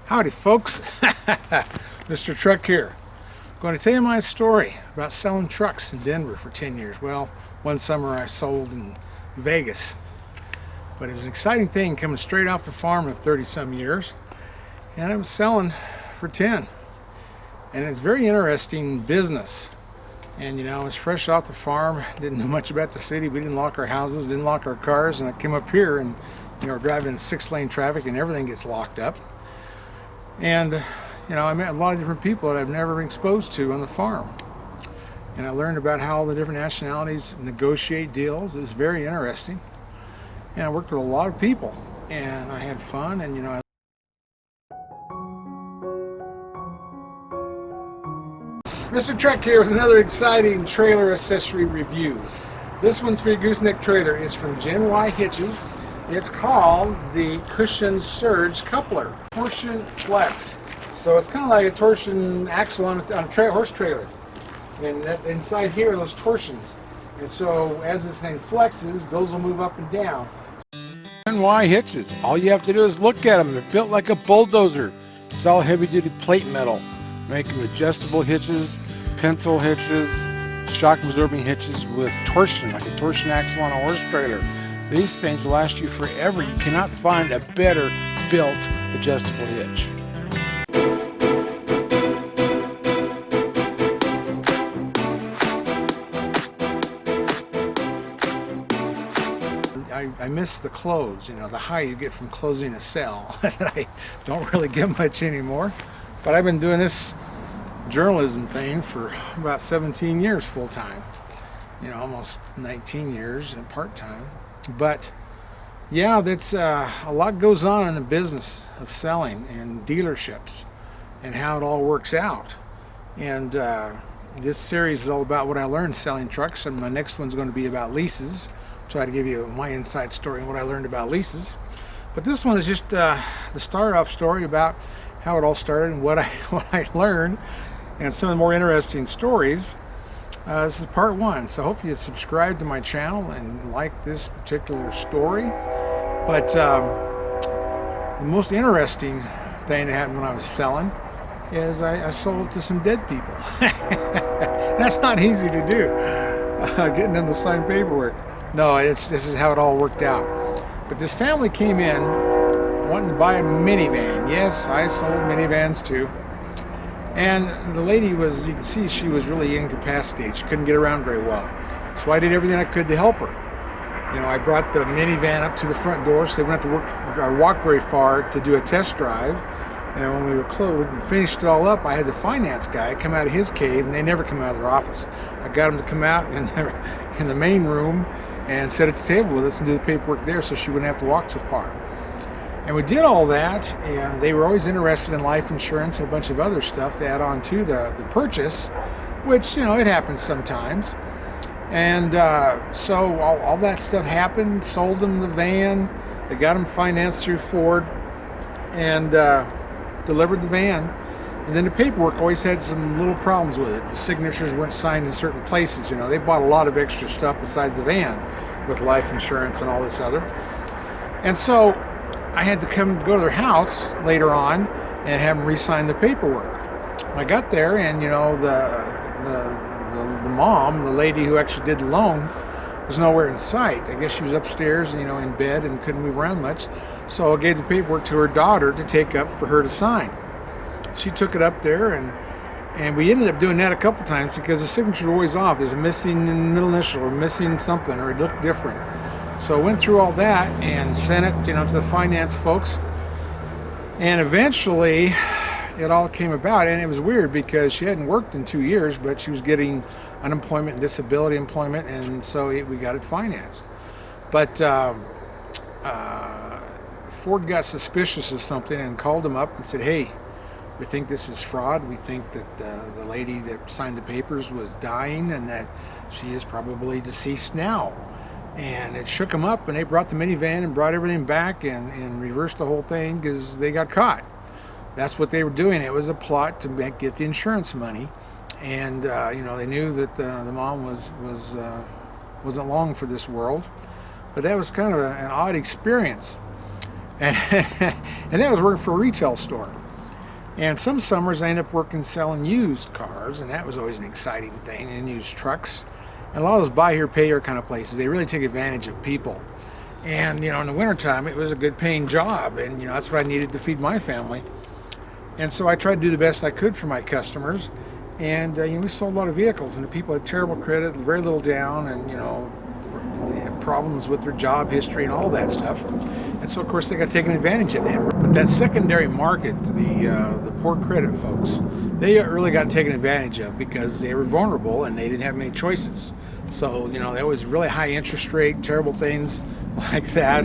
Howdy folks, MrTruck here. I'm going to tell you my story about selling trucks in Denver for 10 years. Well, one summer I sold in Vegas, but it's an exciting thing coming straight off the farm of 30 some years, and I was selling for 10. And it's very interesting business. And I was fresh off the farm, didn't know much about the city. We didn't lock our houses, didn't lock our cars, and I came up here and we're driving in 6-lane traffic and everything gets locked up. And I met a lot of different people that I've never been exposed to on the farm. And I learned about how all the different nationalities negotiate deals. It's very interesting. And I worked with a lot of people and I had fun, and MrTruck here with another exciting trailer accessory review. This one's for your gooseneck trailer. It's from Gen Y Hitches. It's called the Cushion Surge Coupler, Torsion Flex. So it's kind of like a torsion axle on a horse trailer. And that, inside here are those torsions. And so as this thing flexes, those will move up and down. Gen Y Hitches. All you have to do is look at them. They're built like a bulldozer. It's all heavy-duty plate metal. Make them adjustable hitches, pencil hitches, shock-absorbing hitches with torsion, like a torsion axle on a horse trailer. These things will last you forever. You cannot find a better built adjustable hitch. I miss the close, the high you get from closing a sale that I don't really get much anymore. But I've been doing this journalism thing for about 17 years full-time, almost 19 years part-time. But yeah, that's a lot goes on in the business of selling and dealerships and how it all works out. And this series is all about what I learned selling trucks, and my next one's going to be about leases. Try to give you my inside story and what I learned about leases. But this one is just the start-off story about how it all started and what I learned, and some of the more interesting stories. This is part one, so I hope you subscribe to my channel and like this particular story. But the most interesting thing that happened when I was selling is I sold to some dead people. That's not easy to do, getting them to sign paperwork. No, this is how it all worked out. But this family came in wanting to buy a minivan. Yes, I sold minivans too. And the lady was, you can see, she was really incapacitated. She couldn't get around very well. So I did everything I could to help her. I brought the minivan up to the front door so they wouldn't have to walk very far to do a test drive. And when we were closed and finished it all up, I had the finance guy come out of his cave, and they never come out of their office. I got him to come out in the main room and sit at the table with us and do the paperwork there so she wouldn't have to walk so far. And we did all that, and they were always interested in life insurance and a bunch of other stuff to add on to the purchase, which, it happens sometimes. And so all that stuff happened, sold them the van, they got them financed through Ford, and delivered the van. And then the paperwork always had some little problems with it. The signatures weren't signed in certain places. They bought a lot of extra stuff besides the van with life insurance and all this other. And so I had to go to their house later on and have them re-sign the paperwork. I got there, and the mom, the lady who actually did the loan, was nowhere in sight. I guess she was upstairs, in bed and couldn't move around much. So I gave the paperwork to her daughter to take up for her to sign. She took it up there, and we ended up doing that a couple times because the signature was always off. There's a missing middle initial or missing something, or it looked different. So I went through all that and sent it, to the finance folks. And eventually, it all came about. And it was weird because she hadn't worked in 2 years, but she was getting unemployment and disability employment, and so we got it financed. But Ford got suspicious of something and called them up and said, "Hey, we think this is fraud. We think that the lady that signed the papers was dying and that she is probably deceased now." And it shook them up, and they brought the minivan and brought everything back and reversed the whole thing because they got caught. That's what they were doing. It was a plot to get the insurance money. And, they knew that the mom wasn't long for this world. But that was kind of an odd experience. And that was working for a retail store. And some summers I ended up working selling used cars, and that was always an exciting thing, and used trucks. And a lot of those buy here, pay here kind of places, they really take advantage of people. And, in the wintertime, it was a good paying job, and, that's what I needed to feed my family. And so I tried to do the best I could for my customers. And, we sold a lot of vehicles, and the people had terrible credit, very little down, and, they had problems with their job history and all that stuff. And so, of course, they got taken advantage of that. But that secondary market, the poor credit folks, they really got taken advantage of because they were vulnerable and they didn't have many choices. So, there was really high interest rate, terrible things like that,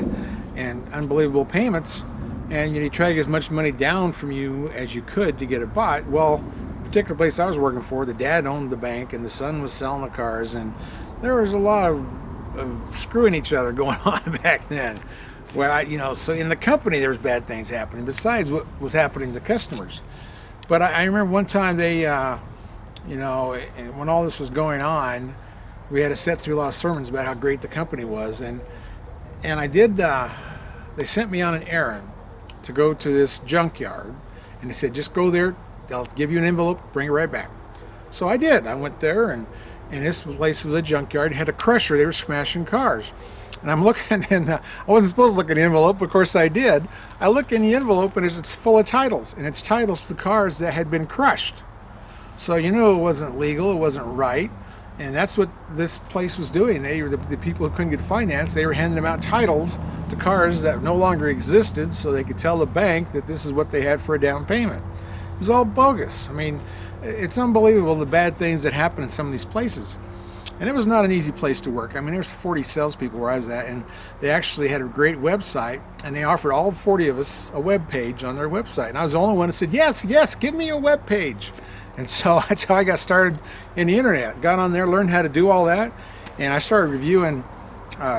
and unbelievable payments. And you try to get as much money down from you as you could to get it bought. Well, the particular place I was working for, the dad owned the bank and the son was selling the cars, and there was a lot of screwing each other going on back then. Well, so in the company there was bad things happening besides what was happening to customers. But I remember one time they, when all this was going on, we had to sit through a lot of sermons about how great the company was, and I did. They sent me on an errand to go to this junkyard, and they said just go there. They'll give you an envelope, bring it right back. So I did. I went there, and this place was a junkyard. It had a crusher. They were smashing cars. And I'm looking, and I wasn't supposed to look at the envelope. Of course I did. I look in the envelope, and it's full of titles. And it's titles to cars that had been crushed. So it wasn't legal. It wasn't right. And that's what this place was doing. They were the people who couldn't get finance. They were handing them out titles to cars that no longer existed so they could tell the bank that this is what they had for a down payment. It was all bogus. I mean, it's unbelievable the bad things that happen in some of these places. And it was not an easy place to work. I mean, there's 40 salespeople where I was at, and they actually had a great website, and they offered all 40 of us a web page on their website. And I was the only one that said, yes, give me a web page. And so that's how I got started in the internet. Got on there, learned how to do all that, and I started reviewing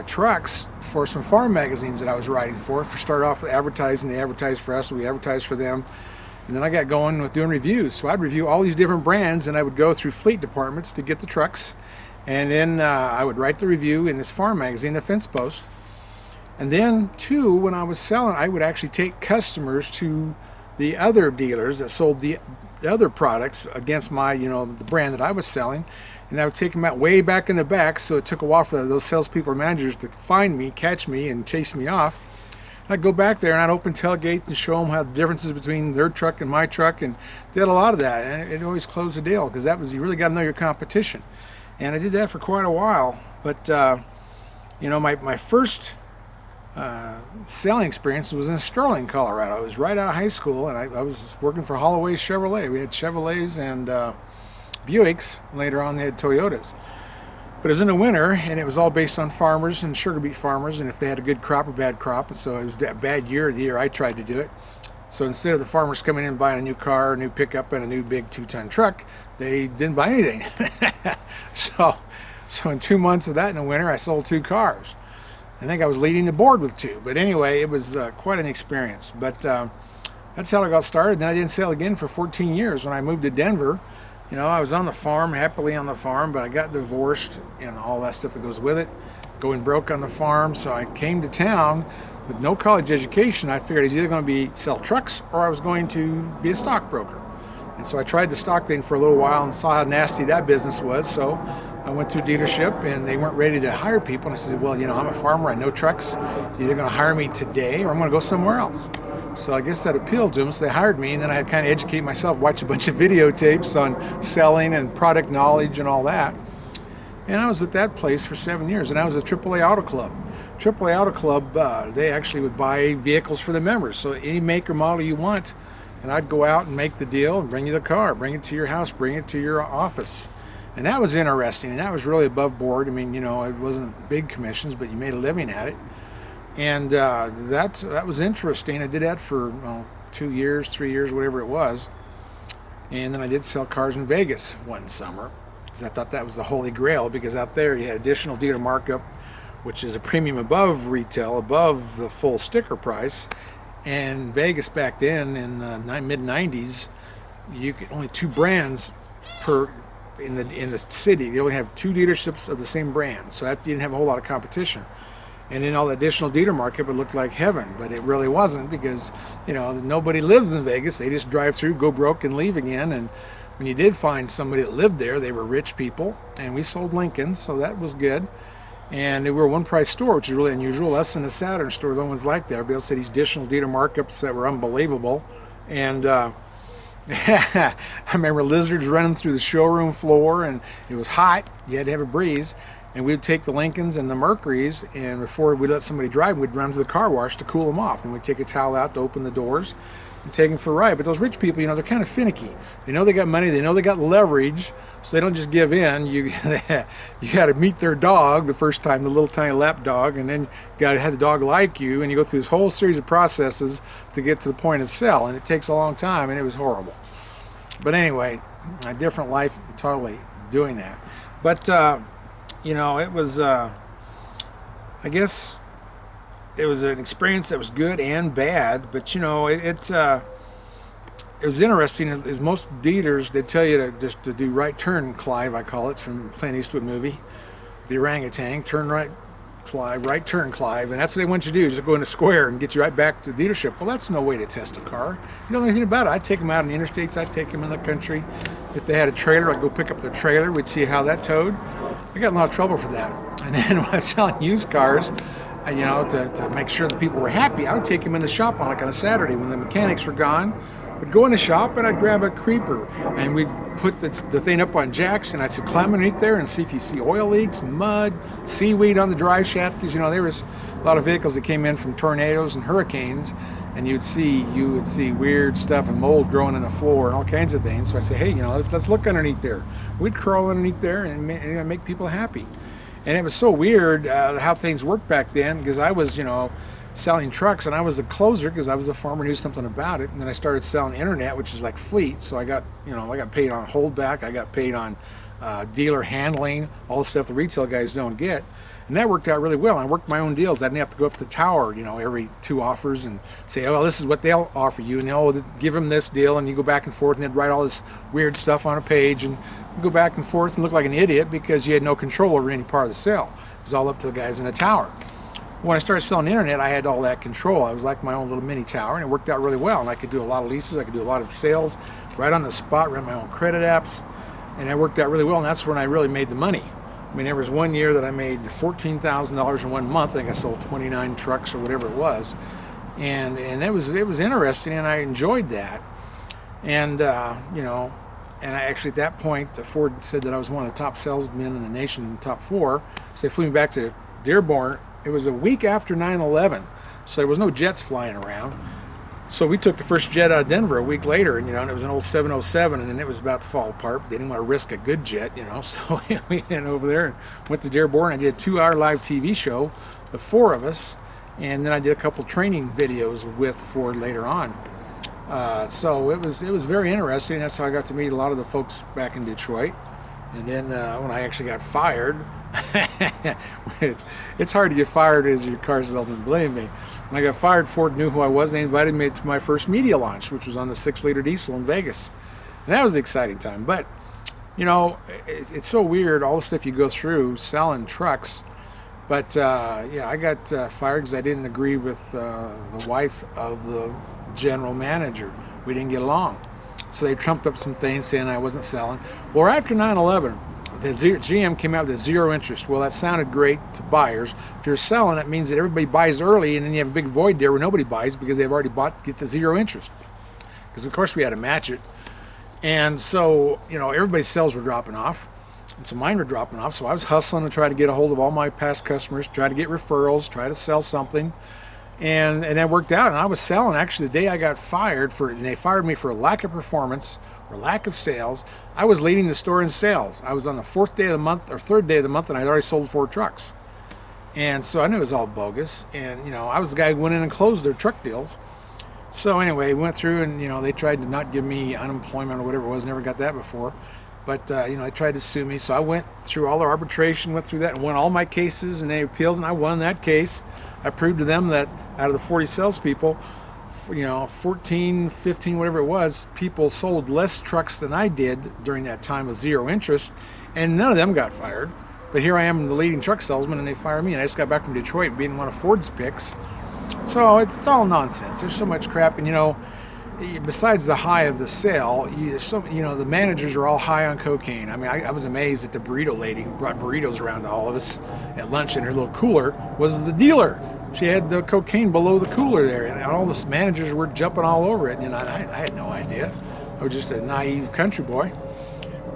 trucks for some farm magazines that I was writing for. Started off with advertising. They advertised for us, we advertised for them. And then I got going with doing reviews. So I'd review all these different brands, and I would go through fleet departments to get the trucks. And then I would write the review in this farm magazine, the Fence Post. And then, too, when I was selling, I would actually take customers to the other dealers that sold the other products against my, the brand that I was selling. And I would take them out way back in the back, so it took a while for those salespeople or managers to find me, catch me, and chase me off. And I'd go back there and I'd open tailgate and show them how the differences between their truck and my truck, and did a lot of that. And it always closed the deal, because you really got to know your competition. And I did that for quite a while. But, my first selling experience was in Sterling, Colorado. I was right out of high school, and I was working for Holloway Chevrolet. We had Chevrolets and Buicks. Later on, they had Toyotas. But it was in the winter, and it was all based on farmers and sugar beet farmers, and if they had a good crop or bad crop. And so it was that bad year, the year I tried to do it. So instead of the farmers coming in and buying a new car, a new pickup, and a new big 2-ton truck, they didn't buy anything. So in 2 months of that in the winter, I sold 2 cars. I think I was leading the board with 2. But anyway, it was quite an experience. But that's how I got started. Then I didn't sell again for 14 years. When I moved to Denver, I was on the farm, happily on the farm, but I got divorced and all that stuff that goes with it, going broke on the farm. So I came to town with no college education. I figured I was either going to sell trucks or I was going to be a stockbroker. And so I tried the stock thing for a little while and saw how nasty that business was. So I went to a dealership, and they weren't ready to hire people. And I said, well, I'm a farmer. I know trucks. You're either going to hire me today or I'm going to go somewhere else. So I guess that appealed to them. So they hired me, and then I had to kind of educate myself, watch a bunch of videotapes on selling and product knowledge and all that. And I was with that place for 7 years, and I was at AAA Auto Club. AAA Auto Club, they actually would buy vehicles for the members. So any make or model you want, and I'd go out and make the deal and bring you the car, bring it to your house, bring it to your office. And that was interesting, and that was really above board. I mean, it wasn't big commissions, but you made a living at it. And that was interesting. I did that for 2 years, 3 years, whatever it was. And then I did sell cars in Vegas one summer, because I thought that was the holy grail, because out there you had additional dealer markup, which is a premium above retail, above the full sticker price. And Vegas back then, in the mid-90s, you could only 2 brands in the city. You only have 2 dealerships of the same brand, so that you didn't have a whole lot of competition. And in all the additional dealer market, it looked like heaven, but it really wasn't, because, you know, nobody lives in Vegas. They just drive through, go broke, and leave again. And when you did find somebody that lived there, they were rich people, and we sold Lincolns, so that was good. And we were a one-price store, which is really unusual, less than the Saturn store. No one's like that. Everybody else had these additional dealer markups that were unbelievable. And I remember lizards running through the showroom floor, and it was hot. You had to have a breeze. And we'd take the Lincolns and the Mercuries, and before we let somebody drive, we'd run to the car wash to cool them off. Then we'd take a towel out to open the doors and take them for a ride. But those rich people, you know, they're kind of finicky. They know they got money. They know they got leverage, so they don't just give in. You got to meet their dog the first time, the little tiny lap dog, and then you got to have the dog like you, and you go through this whole series of processes to get to the point of sale, and it takes a long time, and it was horrible. But anyway, a different life, totally doing that. But you know, it was, I guess it was an experience that was good and bad, but, you know, it was interesting. As most dealers, they tell you to do right turn, Clive, I call it, from Clint Eastwood movie, the orangutan, turn right, Clive, right turn, Clive, and that's what they want you to do, just go in a square and get you right back to the dealership. Well, that's no way to test a car. You don't know anything about it. I'd take them out in the interstates, I'd take them in the country. If they had a trailer, I'd go pick up their trailer, we'd see how that towed. I got in a lot of trouble for that. And then when I was selling used cars, you know, to make sure that people were happy, I would take them in the shop on a Saturday when the mechanics were gone. We'd go in the shop and I'd grab a creeper and we'd put the thing up on jacks, and I'd say climb underneath there and see if you see oil leaks, mud, seaweed on the drive shaft, because, you know, there was a lot of vehicles that came in from tornadoes and hurricanes, and you would see weird stuff and mold growing in the floor and all kinds of things. So I say, hey, you know, let's look underneath there. We'd crawl underneath there and make people happy. And it was so weird how things worked back then, because I was, you know, selling trucks, and I was the closer because I was the farmer who knew something about it. And then I started selling internet, which is like fleet. So I got paid on holdback, I got paid on dealer handling, all the stuff the retail guys don't get. And that worked out really well. I worked my own deals. I didn't have to go up to the tower, you know, every two offers and say, oh, well, this is what they'll offer you. And they'll give them this deal, and you go back and forth, and they'd write all this weird stuff on a page, and you go back and forth and look like an idiot because you had no control over any part of the sale. It was all up to the guys in the tower. When I started selling internet, I had all that control. I was like my own little mini tower, and it worked out really well. And I could do a lot of leases. I could do a lot of sales right on the spot, run my own credit apps, and it worked out really well. And that's when I really made the money. I mean, there was one year that I made $14,000 in 1 month. I think I sold 29 trucks or whatever it was, and it was interesting, and I enjoyed that. And you know, and I actually at that point, Ford said that I was one of the top salesmen in the nation, top 4. So they flew me back to Dearborn. It was a week after 9/11, so there was no jets flying around. So we took the first jet out of Denver a week later, and, you know, and it was an old 707, and then it was about to fall apart, but they didn't want to risk a good jet, you know. So we went over there and went to Dearborn. I did a 2-hour live TV show, the 4 of us, and then I did a couple training videos with Ford later on. So it was very interesting. That's how I got to meet a lot of the folks back in Detroit. And then when I actually got fired, which it's hard to get fired as your car salesman, believe me. When I got fired, Ford knew who I was. They invited me to my first media launch, which was on the 6-liter diesel in Vegas. And that was an exciting time. But, you know, it's so weird, all the stuff you go through selling trucks. But, yeah, I got fired because I didn't agree with the wife of the general manager. We didn't get along. So they trumped up some things saying I wasn't selling. Well, after 9/11, the GM came out with a 0 interest. Well, that sounded great to buyers. If you're selling, it means that everybody buys early, and then you have a big void there where nobody buys because they've already bought, get the 0 interest. Because, of course, we had to match it. And so, you know, everybody's sales were dropping off. And so mine were dropping off. So I was hustling to try to get a hold of all my past customers, try to get referrals, try to sell something. And that worked out. And I was selling, actually, the day I got fired, and they fired me for a lack of performance or lack of sales, I was leading the store in sales. I was on the 4th day of the month or 3rd day of the month, and I had already sold 4 trucks. And so I knew it was all bogus. And, you know, I was the guy who went in and closed their truck deals. So anyway, we went through, and, you know, they tried to not give me unemployment or whatever it was. Never got that before. But, you know, they tried to sue me. So I went through all their arbitration, went through that, and won all my cases, and they appealed, and I won that case. I proved to them that out of the 40 salespeople, you know, 14, 15, whatever it was, people sold less trucks than I did during that time with 0 interest, and none of them got fired. But here I am, the leading truck salesman, and they fire me. And I just got back from Detroit being one of Ford's picks. So it's all nonsense. There's so much crap. And, besides the high of the sale, the managers are all high on cocaine. I mean, I was amazed that the burrito lady who brought burritos around to all of us at lunch in her little cooler was the dealer. She had the cocaine below the cooler there, and all the managers were jumping all over it. And I had no idea. I was just a naive country boy.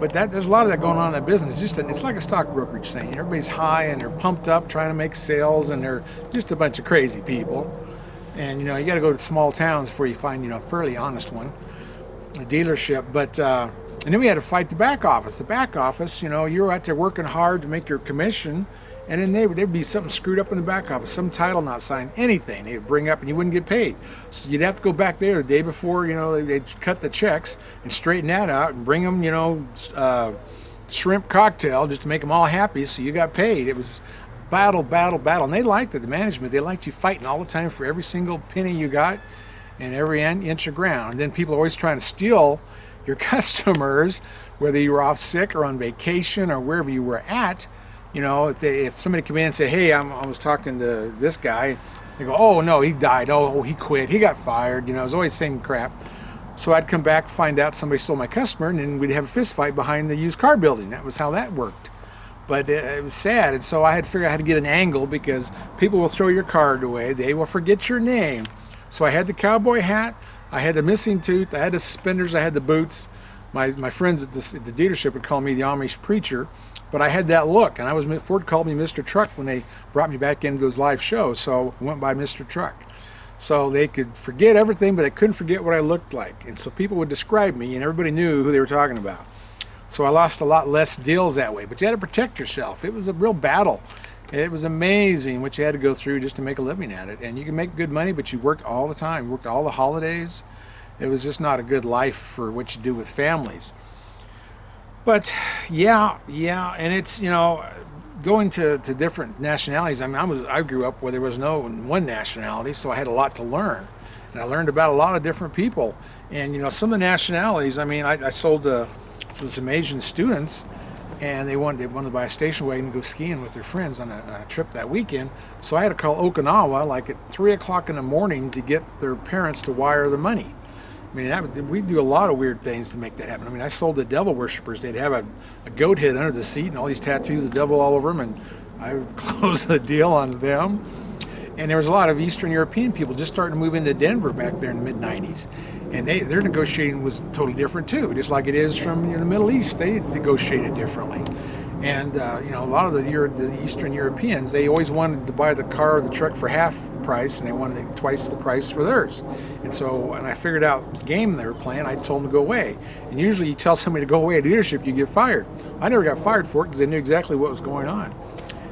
But there's a lot of that going on in that business. It's like a stock brokerage thing. Everybody's high and they're pumped up trying to make sales, and they're just a bunch of crazy people. And you got to go to small towns before you find a fairly honest one, a dealership. But and then we had to fight the back office. The back office, you're out there working hard to make your commission, and then there'd be something screwed up in the back office, some title not signed, anything they would bring up, and you wouldn't get paid. So you'd have to go back there the day before, they'd cut the checks and straighten that out and bring them, shrimp cocktail just to make them all happy, so you got paid. It was battle, and they liked it. The management, they liked you fighting all the time for every single penny you got and every inch of ground. And then people are always trying to steal your customers, whether you were off sick or on vacation or wherever you were at. If somebody come in and say, hey, I was talking to this guy, they go, oh no, he died, oh he quit, he got fired. It was always the same crap. So I'd come back, find out somebody stole my customer, and then we'd have a fist fight behind the used car building. That was how that worked. But it was sad, and so I had to figure out how to get an angle, because people will throw your card away, they will forget your name. So I had the cowboy hat, I had the missing tooth, I had the suspenders, I had the boots. My friends at the dealership would call me the Amish preacher, but I had that look, and Ford called me MrTruck when they brought me back into those live shows, so I went by MrTruck. So they could forget everything, but they couldn't forget what I looked like. And so people would describe me, and everybody knew who they were talking about. So I lost a lot less deals that way, but you had to protect yourself. It was a real battle. It was amazing what you had to go through just to make a living at it. And you can make good money, but you worked all the time. You worked all the holidays. It was just not a good life for what you do with families. But yeah, and it's, going to different nationalities. I mean, I grew up where there was no one nationality, so I had a lot to learn. And I learned about a lot of different people. And, some of the nationalities, I mean, I sold to some Asian students, and they wanted to buy a station wagon to go skiing with their friends on a trip that weekend. So I had to call Okinawa like at 3 o'clock in the morning to get their parents to wire the money. I mean, we do a lot of weird things to make that happen. I mean, I sold to devil worshippers. They'd have a goat head under the seat and all these tattoos of the devil all over them, and I would close the deal on them. And there was a lot of Eastern European people just starting to move into Denver back there in the mid-'90s. And their negotiating was totally different too, just like it is from the Middle East. They negotiated differently. And a lot of the Eastern Europeans, they always wanted to buy the car or the truck for half the price, and they wanted twice the price for theirs. And so when I figured out the game they were playing, I told them to go away. And usually you tell somebody to go away at leadership, you get fired. I never got fired for it because I knew exactly what was going on.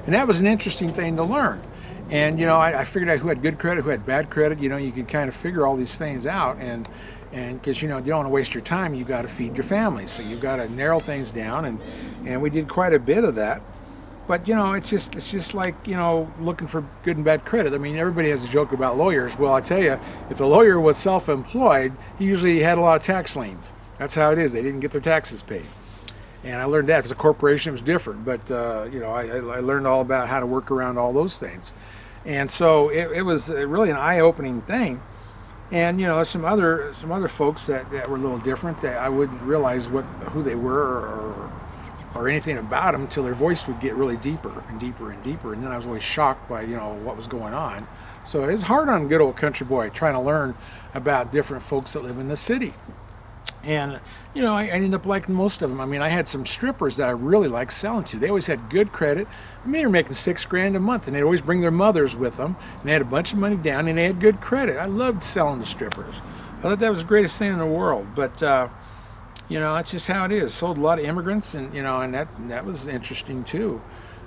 And that was an interesting thing to learn. And I figured out who had good credit, who had bad credit. You could kind of figure all these things out, and because you don't want to waste your time, you got to feed your family, so you've got to narrow things down, and we did quite a bit of that. But it's just like looking for good and bad credit. I mean, everybody has a joke about lawyers. Well, I tell you, if the lawyer was self-employed, he usually had a lot of tax liens. That's how it is. They didn't get their taxes paid. And I learned that. If it was a corporation, it was different. But I learned all about how to work around all those things. And so it was really an eye-opening thing. And some other folks that were a little different, that I wouldn't realize who they were or anything about them until their voice would get really deeper and deeper and deeper. And then I was always shocked by what was going on. So it's hard on good old country boy trying to learn about different folks that live in the city. And I ended up liking most of them. I mean, I had some strippers that I really liked selling to. They always had good credit. I mean, they were making $6,000 a month, and they'd always bring their mothers with them, and they had a bunch of money down, and they had good credit. I loved selling to strippers. I thought that was the greatest thing in the world. But it's just how it is. Sold a lot of immigrants, and and that was interesting too.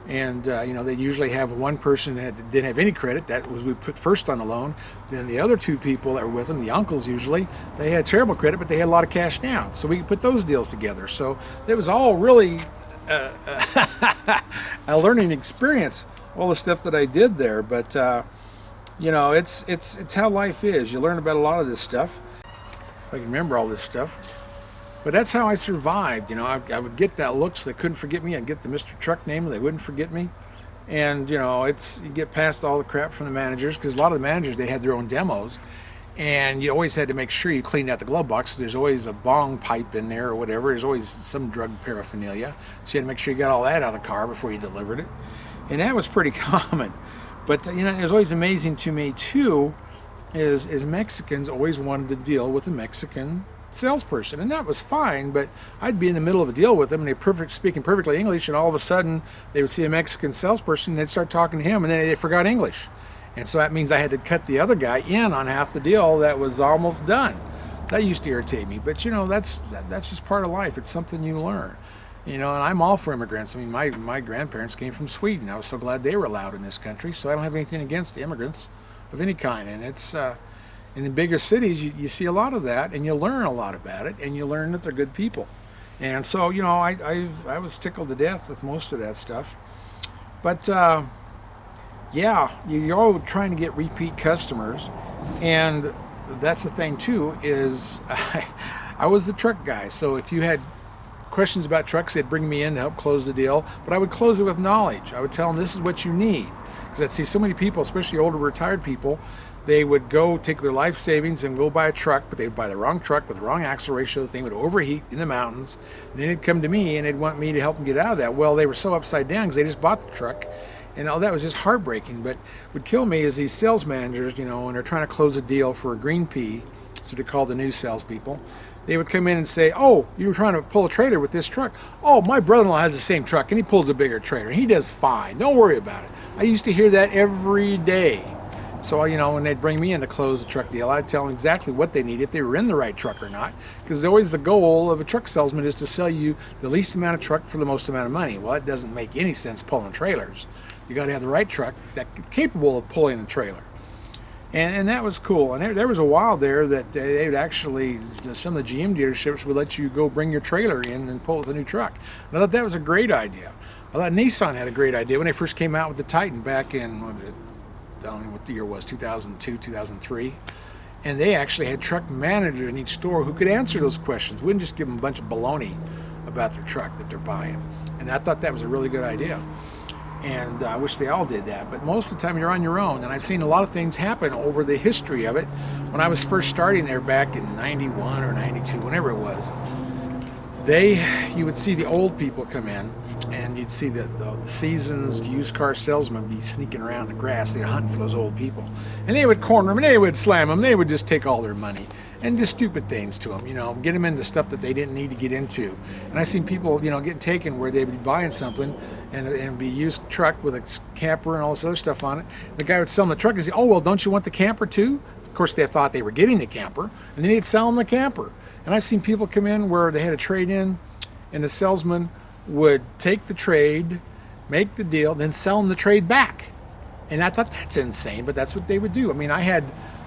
And they usually have one person that didn't have any credit. That was we put first on the loan. Then the other two people that were with them, the uncles usually, they had terrible credit, but they had a lot of cash down. So we could put those deals together. So it was all really a learning experience. All the stuff that I did there, but it's how life is. You learn about a lot of this stuff. If I can remember all this stuff. But that's how I survived. I would get that look so they couldn't forget me. I'd get the MrTruck name and they wouldn't forget me. And you get past all the crap from the managers, because a lot of the managers, they had their own demos, and you always had to make sure you cleaned out the glove box. There's always a bong pipe in there or whatever. There's always some drug paraphernalia, so you had to make sure you got all that out of the car before you delivered it, and that was pretty common. But it was always amazing to me too, is Mexicans always wanted to deal with a Mexican salesperson, and that was fine. But I'd be in the middle of a deal with them, and they're speaking perfectly English, and all of a sudden they would see a Mexican salesperson, and they'd start talking to him, and then they forgot English, and so that means I had to cut the other guy in on half the deal that was almost done. That used to irritate me, but that's just part of life. It's something you learn, and I'm all for immigrants. I mean, my grandparents came from Sweden. I was so glad they were allowed in this country, so I don't have anything against immigrants of any kind. And it's in the bigger cities, you see a lot of that, and you learn a lot about it, and you learn that they're good people. And so, I was tickled to death with most of that stuff. But you're all trying to get repeat customers, and that's the thing too. Is I was the truck guy, so if you had questions about trucks, they'd bring me in to help close the deal. But I would close it with knowledge. I would tell them this is what you need, because I'd see so many people, especially older retired people. They would go take their life savings and go buy a truck, but they would buy the wrong truck with the wrong axle ratio. The thing would overheat in the mountains. And then they'd come to me and they'd want me to help them get out of that. Well, they were so upside down because they just bought the truck, and all that was just heartbreaking. But what would kill me is these sales managers, and they're trying to close a deal for a green pea, that's what they call the new salespeople. They would come in and say, "Oh, you were trying to pull a trailer with this truck. Oh, my brother-in-law has the same truck and he pulls a bigger trailer. He does fine. Don't worry about it." I used to hear that every day. So, when they'd bring me in to close the truck deal, I'd tell them exactly what they need, if they were in the right truck or not. Because always the goal of a truck salesman is to sell you the least amount of truck for the most amount of money. Well, that doesn't make any sense pulling trailers. You got to have the right truck that's capable of pulling the trailer. And that was cool. And there was a while there that they would actually, some of the GM dealerships would let you go bring your trailer in and pull with a new truck. And I thought that was a great idea. I thought Nissan had a great idea when they first came out with the Titan back in, I don't know what the year was, 2002, 2003. And they actually had truck managers in each store who could answer those questions. Wouldn't just give them a bunch of baloney about their truck that they're buying. And I thought that was a really good idea. And I wish they all did that. But most of the time you're on your own. And I've seen a lot of things happen over the history of it. When I was first starting there back in 91 or 92, whenever it was, you would see the old people come in, and you'd see the seasoned used car salesmen be sneaking around the grass. They're hunting for those old people. And they would corner them, and they would slam them. They would just take all their money and just stupid things to them, get them into stuff that they didn't need to get into. And I've seen people, getting taken where they would be buying something and be used truck with a camper and all this other stuff on it. The guy would sell them the truck and say, "Oh, well, don't you want the camper too?" Of course, they thought they were getting the camper, and then he'd sell them the camper. And I've seen people come in where they had a trade in, and the salesman would take the trade, make the deal, then sell them the trade back. And I thought, that's insane, but that's what they would do. I mean, I had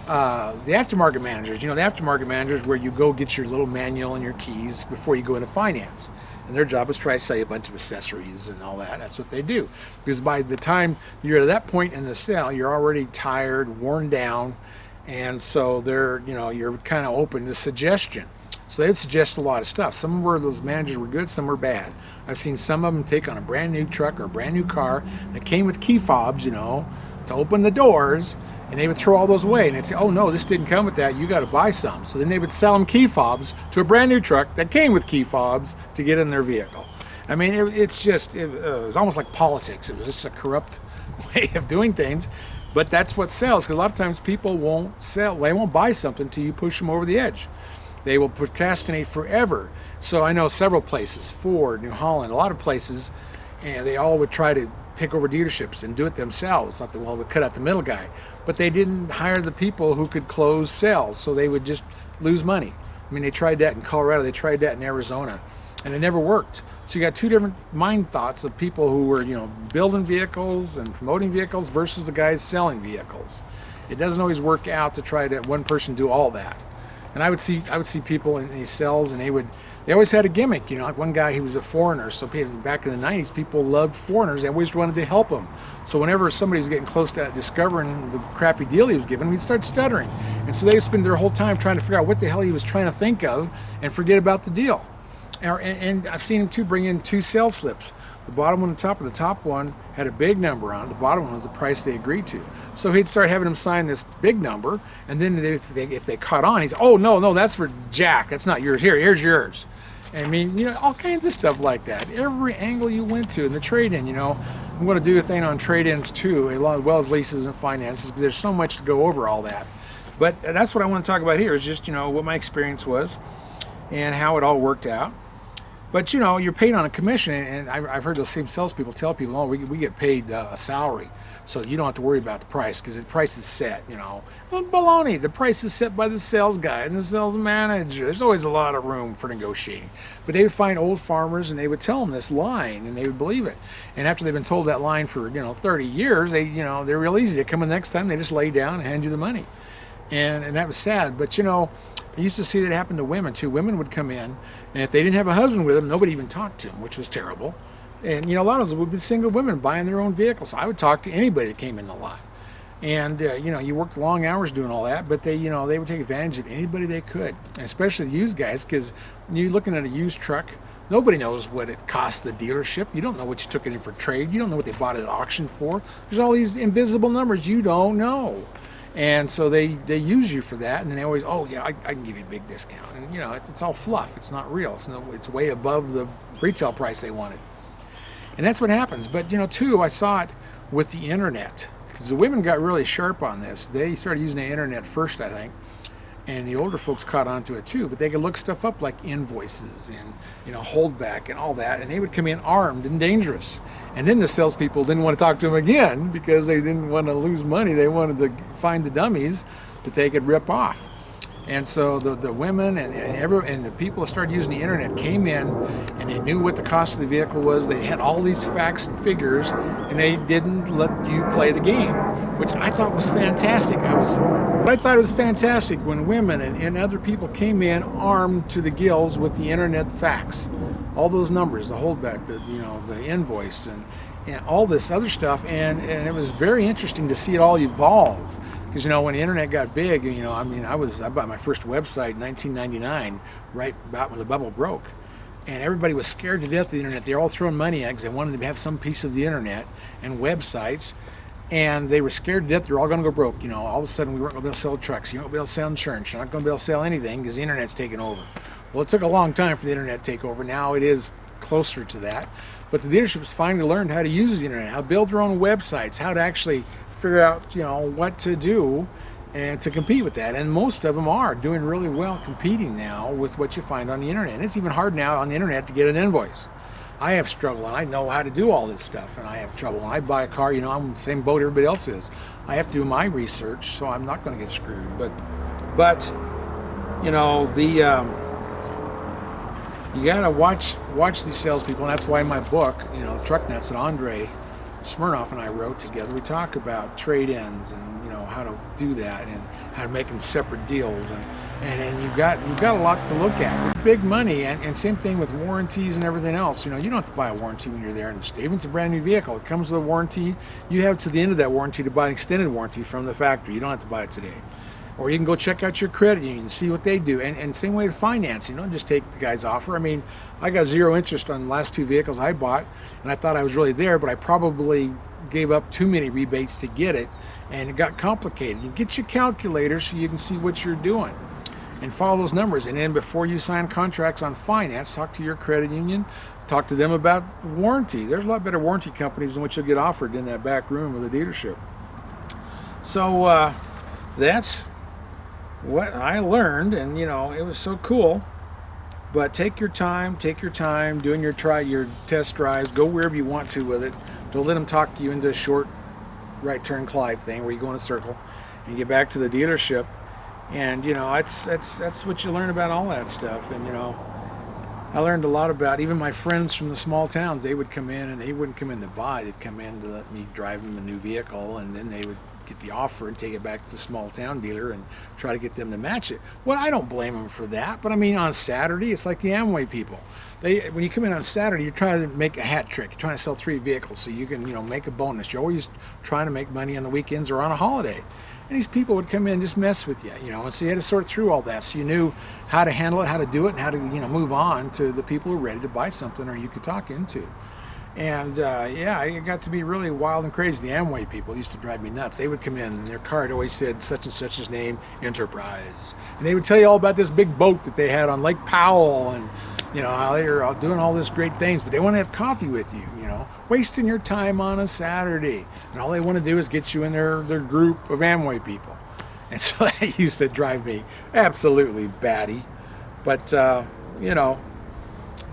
the aftermarket managers, the aftermarket managers where you go get your little manual and your keys before you go into finance. And their job is try to sell you a bunch of accessories and all that. That's what they do. Because by the time you're at that point in the sale, you're already tired, worn down, and so you're kind of open to suggestion. So they would suggest a lot of stuff. Some were, those managers were good, some were bad. I've seen some of them take on a brand new truck or a brand new car that came with key fobs, to open the doors, and they would throw all those away. And they'd say, "Oh no, this didn't come with that, you got to buy some." So then they would sell them key fobs to a brand new truck that came with key fobs to get in their vehicle. I mean, it was almost like politics. It was just a corrupt way of doing things. But that's what sells, because a lot of times people won't buy something until you push them over the edge. They will procrastinate forever. So I know several places, Ford, New Holland, a lot of places, and they all would try to take over dealerships and do it themselves. Not the one would cut out the middle guy, but they didn't hire the people who could close sales, so they would just lose money. I mean, they tried that in Colorado, they tried that in Arizona, and it never worked. So you got two different mind thoughts of people who were, building vehicles and promoting vehicles versus the guys selling vehicles. It doesn't always work out to try to one person do all that. And I would see people in these cells, and they always had a gimmick. You know, like one guy, he was a foreigner. So back in the 90s, people loved foreigners. They always wanted to help them. So whenever somebody was getting close to discovering the crappy deal he was giving, he'd start stuttering. And so they spend their whole time trying to figure out what the hell he was trying to think of and forget about the deal. And I've seen him too bring in 2 sales slips. The bottom one and the top one had a big number on it. The bottom one was the price they agreed to. So he'd start having them sign this big number, and then if they caught on, he's, oh, no, that's for Jack. That's not yours. Here's yours. I mean, you know, all kinds of stuff like that. Every angle you went to in the trade-in, you know. I'm going to do a thing on trade-ins too, as well as leases and finances, because there's so much to go over all that. But that's what I want to talk about here is just, you know, what my experience was and how it all worked out. But, you know, you're paid on a commission, and I've heard those same salespeople tell people, oh, we get paid a salary, so you don't have to worry about the price because the price is set, you know. Well, baloney. The price is set by the sales guy and the sales manager. There's always a lot of room for negotiating. But they would find old farmers, and they would tell them this line, and they would believe it. And after they've been told that line for, you know, 30 years, they're real easy. They come in next time, they just lay down and hand you the money. And that was sad. But, you know, I used to see that happen to women, too. Women would come in, and if they didn't have a husband with them, nobody even talked to them, which was terrible. And, you know, a lot of them would be single women buying their own vehicles. So I would talk to anybody that came in the lot. And, you know, you worked long hours doing all that, but they would take advantage of anybody they could, and especially the used guys, because you're looking at a used truck, nobody knows what it cost the dealership. You don't know what you took it in for trade. You don't know what they bought it at auction for. There's all these invisible numbers you don't know. And so they use you for that, and then they always, oh, yeah, I can give you a big discount. And, you know, it's all fluff. It's not real. It's way above the retail price they wanted. And that's what happens. But, you know, too, I saw it with the internet, because the women got really sharp on this. They started using the internet first, I think, and the older folks caught on to it too. But they could look stuff up like invoices and, you know, holdback and all that, and they would come in armed and dangerous. And then the salespeople didn't want to talk to them again because they didn't want to lose money. They wanted to find the dummies that they could rip off. And so the women and the people that started using the internet came in, and they knew what the cost of the vehicle was. They had all these facts and figures, and they didn't let you play the game, which I thought was fantastic. I thought it was fantastic when women and other people came in armed to the gills with the internet facts, all those numbers, the holdback, the invoice, and all this other stuff, and it was very interesting to see it all evolve. Because, you know, when the internet got big, you know, I mean, I bought my first website in 1999, right about when the bubble broke. And everybody was scared to death of the internet. They were all throwing money at it because they wanted to have some piece of the internet and websites. And they were scared to death they were all going to go broke. You know, all of a sudden we weren't going to be able to sell trucks. You weren't going to be able to sell insurance. You're not going to be able to sell anything because the internet's taken over. Well, it took a long time for the internet to take over. Now it is closer to that. But the dealerships finally learned how to use the internet, how to build their own websites, how to actually figure out, you know, what to do and to compete with that. And most of them are doing really well competing now with what you find on the internet. And it's even hard now on the internet to get an invoice. I have struggled, and I know how to do all this stuff, and I have trouble. When I buy a car, you know, I'm in the same boat everybody else is. I have to do my research, so I'm not going to get screwed. But you know, you got to watch these salespeople, and that's why in my book, you know, Truck Nuts that Andre Smirnoff and I wrote together, we talk about trade-ins and, you know, how to do that and how to make them separate deals, and you've got a lot to look at. With big money, and same thing with warranties and everything else. You know, you don't have to buy a warranty when you're there. And even if it's a brand new vehicle, it comes with a warranty. You have to the end of that warranty to buy an extended warranty from the factory. You don't have to buy it today. Or you can go check out your credit union and see what they do. And same way with financing. Don't just take the guy's offer. I mean, I got 0 interest on the last 2 vehicles I bought, and I thought I was really there, but I probably gave up too many rebates to get it, and it got complicated. You get your calculator so you can see what you're doing and follow those numbers. And then before you sign contracts on finance, talk to your credit union, talk to them about warranty. There's a lot better warranty companies than what you'll get offered in that back room of the dealership. So that's what I learned, and you know, it was so cool. But take your time doing your test drives. Go wherever you want to with it. Don't let them talk you into a short right turn Clive thing where you go in a circle and get back to the dealership. And you know, that's what you learn about all that stuff. And you know, I learned a lot about even my friends from the small towns. They would come in, and they wouldn't come in to buy. They'd come in to let me drive them a new vehicle, and then they would get the offer and take it back to the small town dealer and try to get them to match it. Well, I don't blame them for that, but I mean, on Saturday, it's like the Amway people. When you come in on Saturday, you're trying to make a hat trick. You're trying to sell 3 vehicles so you can, make a bonus. You're always trying to make money on the weekends or on a holiday. And these people would come in and just mess with you, and so you had to sort through all that. So you knew how to handle it, how to do it, and how to, move on to the people who are ready to buy something or you could talk into. And it got to be really wild and crazy. The Amway people used to drive me nuts. They would come in and their card always said such and such's name, Enterprise. And they would tell you all about this big boat that they had on Lake Powell and, how they were doing all this great things, but they want to have coffee with you, wasting your time on a Saturday. And all they want to do is get you in their group of Amway people. And so that used to drive me absolutely batty. But,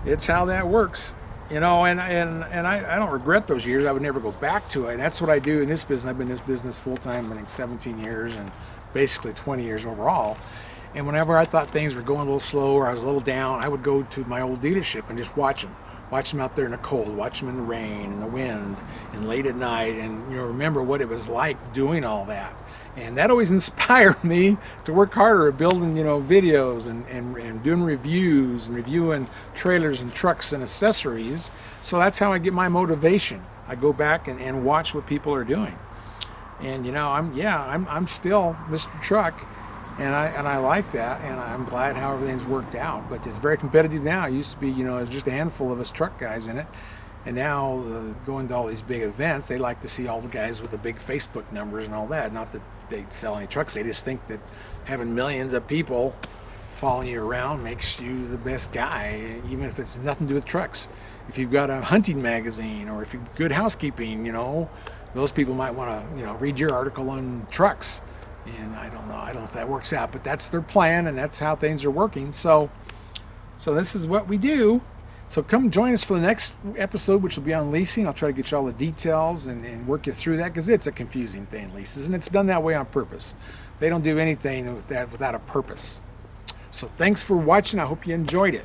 it's how that works. And I don't regret those years. I would never go back to it. And that's what I do in this business. I've been in this business full time, I think 17 years and basically 20 years overall. And whenever I thought things were going a little slow or I was a little down, I would go to my old dealership and just watch them. Watch them out there in the cold, watch them in the rain and the wind and late at night, and remember what it was like doing all that. And that always inspired me to work harder at building, videos and doing reviews and reviewing trailers and trucks and accessories. So that's how I get my motivation. I go back and watch what people are doing. And I'm still MrTruck, and I like that, and I'm glad how everything's worked out. But it's very competitive now. It used to be, there's just a handful of us truck guys in it. And now, going to all these big events, they like to see all the guys with the big Facebook numbers and all that. Not that they sell any trucks, they just think that having millions of people following you around makes you the best guy, even if it's nothing to do with trucks. If you've got a hunting magazine or if you're good housekeeping, those people might want to, read your article on trucks. And I don't know if that works out, but that's their plan and that's how things are working. So this is what we do. So come join us for the next episode, which will be on leasing. I'll try to get you all the details and work you through that, because it's a confusing thing, leases, and it's done that way on purpose. They don't do anything with that without a purpose. So thanks for watching. I hope you enjoyed it.